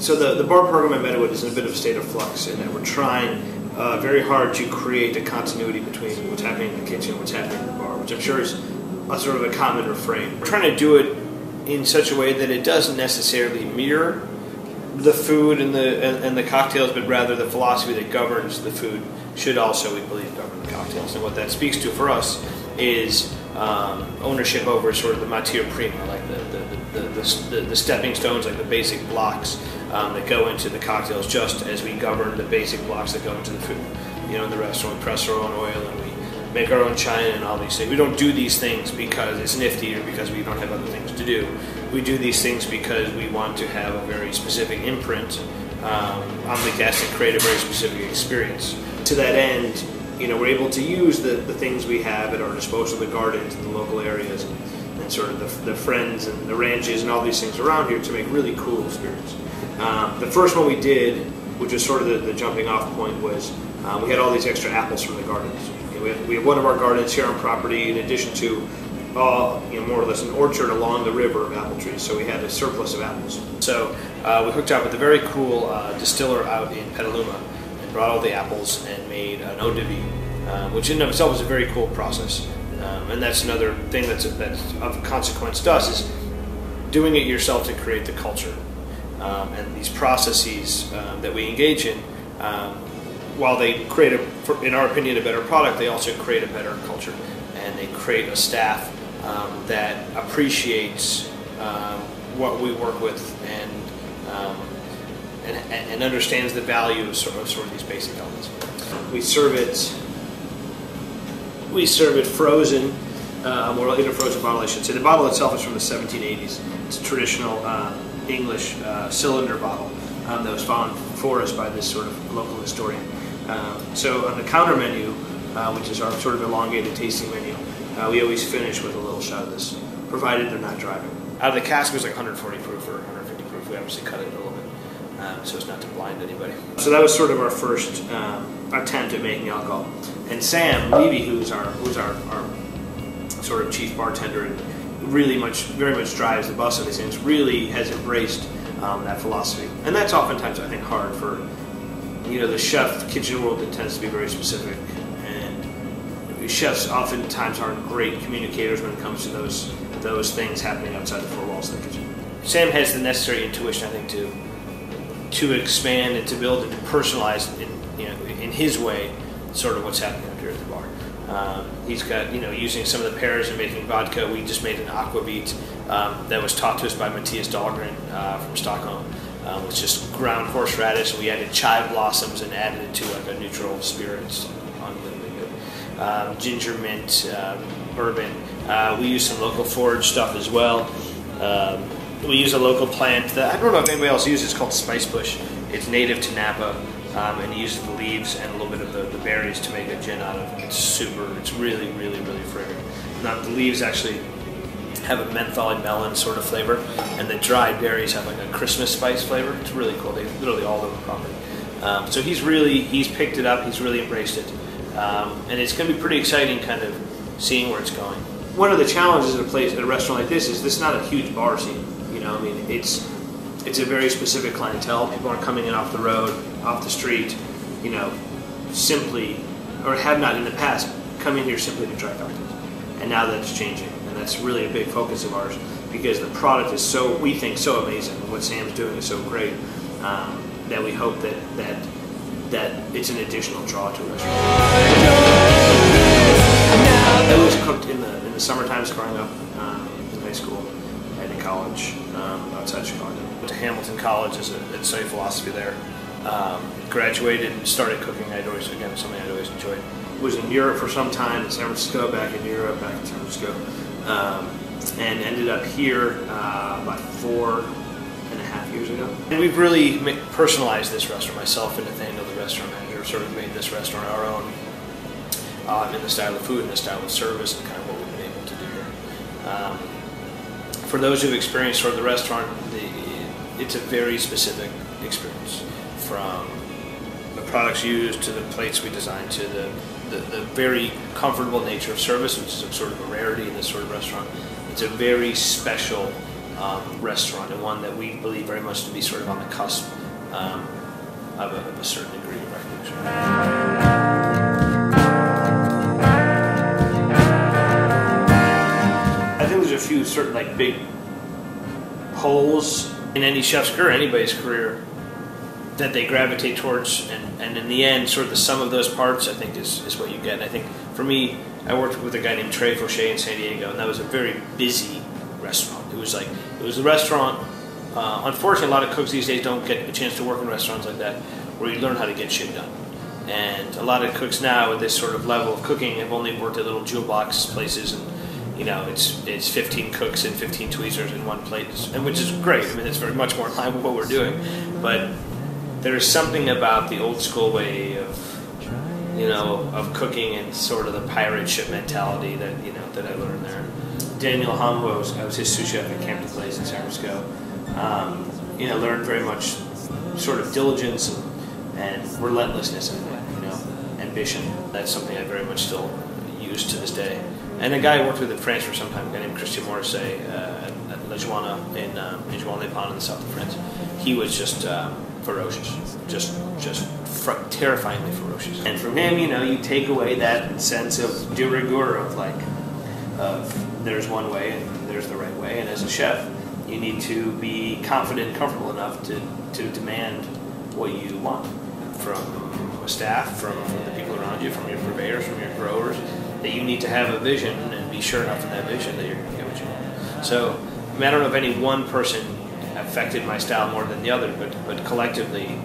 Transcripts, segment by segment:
So the bar program at Meadowood is in a bit of a state of flux in that we're trying very hard to create a continuity between what's happening in the kitchen and what's happening in the bar, which I'm sure is a sort of a common refrain. We're trying to do it in such a way that it doesn't necessarily mirror the food and the cocktails, but rather the philosophy that governs the food should also, we believe, govern the cocktails. And what that speaks to for us is ownership over sort of the materia prima, like the stepping stones, like the basic blocks that go into the cocktails, just as we govern the basic blocks that go into the food. You know, in the restaurant, we press our own oil and we make our own china and all these things. We don't do these things because it's nifty or because we don't have other things to do. We do these things because we want to have a very specific imprint on the guest and create a very specific experience. To that end, you know, we're able to use the things we have at our disposal, the gardens and the local areas and sort of the friends and the ranches and all these things around here to make really cool experience. The first one we did, which was sort of the jumping off point, was we had all these extra apples from the gardens. We have one of our gardens here on property in addition to you know, more or less an orchard along the river of apple trees, so we had a surplus of apples. So we hooked up with a very cool distiller out in Petaluma and brought all the apples and made an eau de vie, which in and of itself was a very cool process. And that's another thing that's of consequence to us, is doing it yourself to create the culture. And these processes that we engage in, while they create, in our opinion, a better product, they also create a better culture, and they create a staff that appreciates what we work with and understands the value of sort of these basic elements. We serve it frozen, or in a frozen bottle, I should say. The bottle itself is from the 1780s. It's a traditional English cylinder bottle that was found for us by this sort of local historian. So on the counter menu, which is our sort of elongated tasting menu, we always finish with a little shot of this, provided they're not driving. Out of the cask, it was like 140 proof or 150 proof. We obviously cut it a little bit so as not to blind anybody. So that was sort of our first attempt at making alcohol. And Sam Levy, who's our sort of chief bartender and really very much drives the bus of these things, really has embraced that philosophy. And that's oftentimes, I think, hard for, you know, the chef kitchen world that tends to be very specific, and chefs oftentimes aren't great communicators when it comes to those things happening outside the four walls of the kitchen. Sam has the necessary intuition, I think, to expand and to build and to personalize in his way sort of what's happening up here at the bar. He's got, you know, using some of the pears and making vodka. We just made an aquavit that was taught to us by Matthias Dahlgren from Stockholm. It's just ground horseradish. We added chive blossoms and added it to like a neutral spirit. It's unbelievably good. Ginger mint, bourbon. We use some local forage stuff as well. We use a local plant that I don't know if anybody else uses. It's called spice bush. It's native to Napa, and he uses the leaves and a little bit of the berries to make a gin out of. It's really, really, really fragrant. Now the leaves actually have a menthol and melon sort of flavor, and the dried berries have like a Christmas spice flavor. It's really cool. They literally all over the property. So he's picked it up. He's really embraced it, and it's going to be pretty exciting, kind of seeing where it's going. One of the challenges at a restaurant like this is not a huge bar scene. You know, I mean, it's a very specific clientele. People aren't coming in off the road, off the street, you know, simply, or have not in the past, come in here simply to try cocktails. And now that's changing, and that's really a big focus of ours, because the product is so, we think, so amazing. What Sam's doing is so great that we hope that it's an additional draw to a restaurant. I always cooked in the summer times growing up in high school and in college outside Chicago. Went to Hamilton College and studied philosophy there. Graduated and started cooking. Something I'd always enjoyed. Was in Europe for some time, in San Francisco, back in Europe, back in San Francisco, and ended up here about 4.5 years ago. And we've really personalized this restaurant. Myself and Nathaniel, the restaurant manager, sort of made this restaurant our own in the style of food and the style of service and kind of what we've been able to do here. For those who've experienced sort of the restaurant, it's a very specific experience, from the products used to the plates we designed to the very comfortable nature of service, which is sort of a rarity in this sort of restaurant. It's a very special restaurant, and one that we believe very much to be sort of on the cusp of a certain degree of recognition. I think there's a few certain like big holes in any chef's career, anybody's career, that they gravitate towards, and in the end, sort of the sum of those parts, I think, is what you get. And I think, for me, I worked with a guy named Trey Fauché in San Diego, and that was a very busy restaurant. It was a restaurant, unfortunately, a lot of cooks these days don't get a chance to work in restaurants like that, where you learn how to get shit done. And a lot of cooks now, at this sort of level of cooking, have only worked at little jewel box places, and you know, it's 15 cooks and 15 tweezers in one plate, and which is great. I mean, it's very much more in line with what we're doing, but there's something about the old school way of cooking and sort of the pirate ship mentality that I learned there. Daniel Hum, I was his sous chef at Campton Place in San Francisco. Learned very much sort of diligence and relentlessness in it, ambition. That's something I very much still use to this day. And a guy I worked with in France for some time, a guy named Christian Morisset at La Joana in Juan-les-Pins in the south of France. He was just ferocious, just terrifyingly ferocious. And from him, you take away that sense of de rigueur of there's one way and there's the right way. And as a chef, you need to be confident and comfortable enough to demand what you want from a staff, from the people around you, from your purveyors, from your growers, that you need to have a vision and be sure enough in that vision that you're going to get what you want. So, I don't know if any one person affected my style more than the other, but collectively,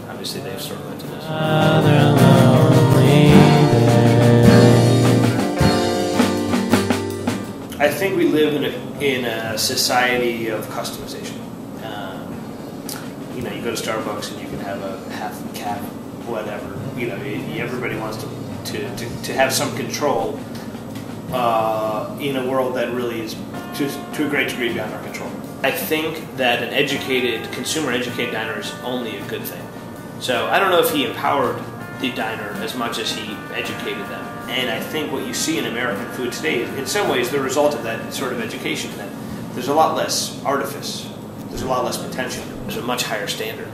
obviously they've sort of led to this. I think we live in a society of customization. You go to Starbucks and you can have a half cap, whatever. Everybody wants to have some control in a world that really is to a great degree beyond our control. I think that an consumer-educated diner is only a good thing. So I don't know if he empowered the diner as much as he educated them. And I think what you see in American food today is, in some ways, the result of that sort of education. That there's a lot less artifice. There's a lot less pretension. There's a much higher standard.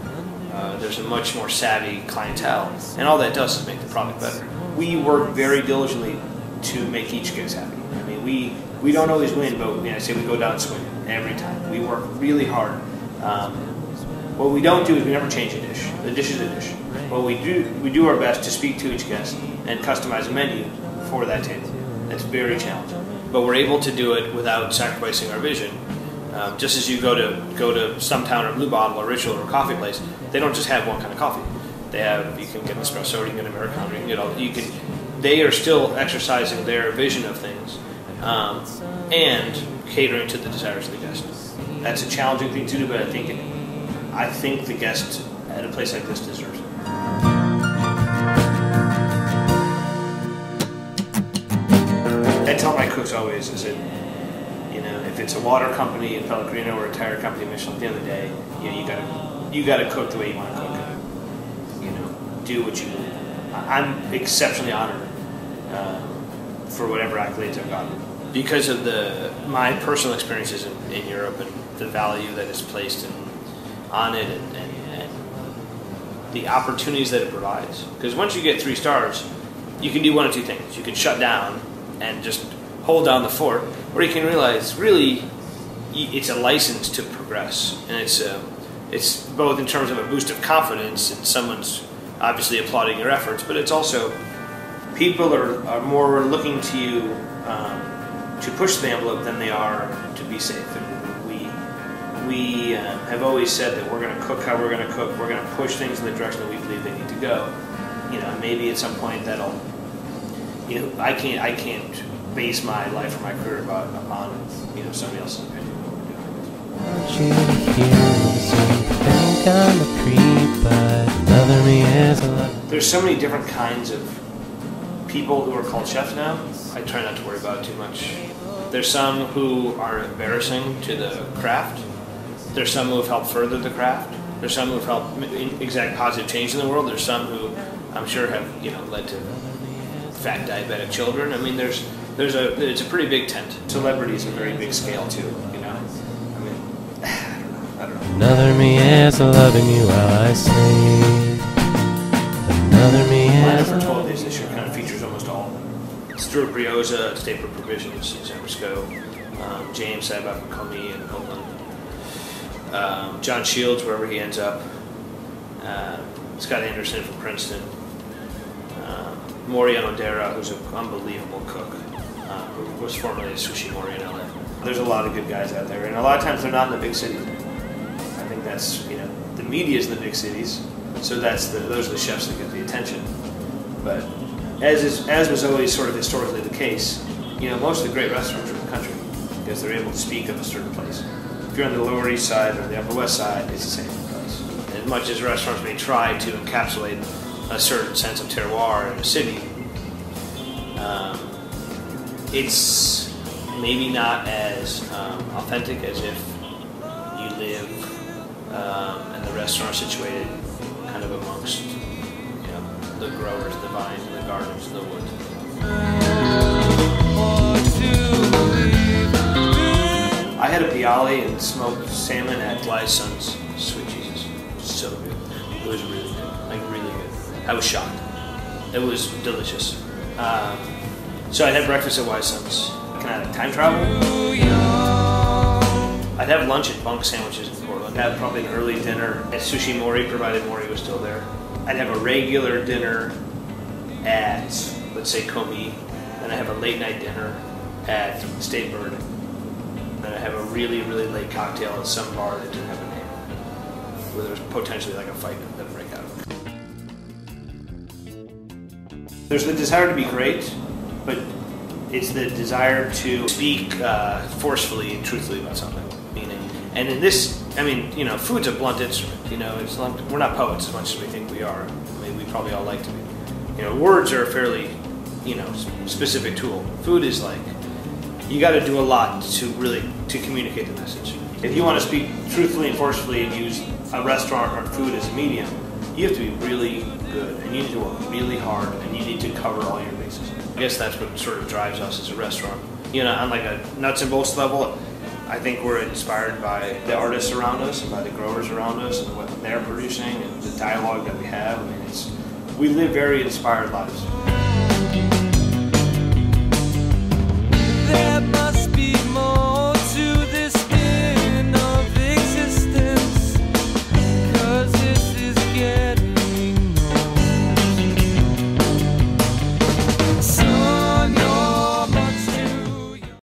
There's a much more savvy clientele. And all that does is make the product better. We work very diligently to make each guest happy. I mean, we don't always win, but I say we go down swinging every time. We work really hard. What we don't do is we never change a dish. The dish is a dish. What we do our best to speak to each guest and customize a menu for that table. That's very challenging. But we're able to do it without sacrificing our vision. Just as you go to Stumptown or Blue Bottle or Ritual or a coffee place, they don't just have one kind of coffee. You can get an espresso, you can get an Americano, they are still exercising their vision of things and catering to the desires of the guest. That's a challenging thing to do, but I think the guest at a place like this deserves it. I tell my cooks always, is that if it's a water company, a Pellegrino, or a tire company, Michelin, at the end of the day, you gotta cook the way you want to cook it. Do what you do. I'm exceptionally honored for whatever accolades I've gotten because of my personal experiences in Europe and the value that is placed on it and the opportunities that it provides. Because once you get 3 stars, you can do one of two things. You can shut down and just hold down the fort, or you can realize really it's a license to progress, and it's both in terms of a boost of confidence and someone's obviously applauding your efforts, but it's also people are more looking to you to push the envelope than they are to be safe. And we have always said that we're going to cook how we're going to cook. We're going to push things in the direction that we believe they need to go. Maybe at some point that'll. I can't base my life or my career upon somebody else's opinion. There's so many different kinds of people who are called chefs now. I try not to worry about it too much. There's some who are embarrassing to the craft. There's some who have helped further the craft. There's some who have helped exact positive change in the world. There's some who I'm sure have led to fat diabetic children. I mean, it's a pretty big tent. Celebrity is a very big scale too. I mean, Another me is loving you while I sleep. Another me Lineup is. for 12 days this year kind of features almost all of them. Stuart Brioza at Staple Provisions in San Francisco, James Sabah from Comey in Oakland, John Shields wherever he ends up, Scott Anderson from Princeton, Maurian Odera, who's an unbelievable cook, who was formerly a Sushi Mori in LA. There's a lot of good guys out there, and a lot of times they're not in the big cities. I think that's, the media's in the big cities, so those are the chefs that get the attention. But as was always sort of historically the case, most of the great restaurants are in the country because they're able to speak of a certain place. If you're on the Lower East Side or the Upper West Side, it's the same place. As much as restaurants may try to encapsulate a certain sense of terroir in a city, it's maybe not as authentic as if you live and the restaurant situated kind of amongst the growers, the vines, and the gardens, and the woods. I had a bialy and smoked salmon at Wise Son's. Sweet Jesus, so good. It was really good, like really good. I was shocked. It was delicious. So I'd have breakfast at Wise Son's. Can I time travel? I'd have lunch at Bunk Sandwiches in Portland. I'd have probably an early dinner at Sushi Mori, provided Mori was still there. I'd have a regular dinner at, let's say, Comey. Then I'd have a late night dinner at State Bird. Then I'd have a really, really late cocktail at some bar that didn't have a name, where there was potentially like a fight that would break out. There's the desire to be great, but it's the desire to speak forcefully and truthfully about something. And in this, food's a blunt instrument. It's not, we're not poets as much as we think we are. We probably all like to be. Words are a fairly, specific tool. Food is like, you got to do a lot to communicate the message. If you want to speak truthfully and forcefully and use a restaurant or food as a medium, you have to be really good, and you need to work really hard, and you need to cover all your bases. I guess that's what sort of drives us as a restaurant. On like a nuts and bolts level, I think we're inspired by the artists around us and by the growers around us and what they're producing and the dialogue that we have. We live very inspired lives.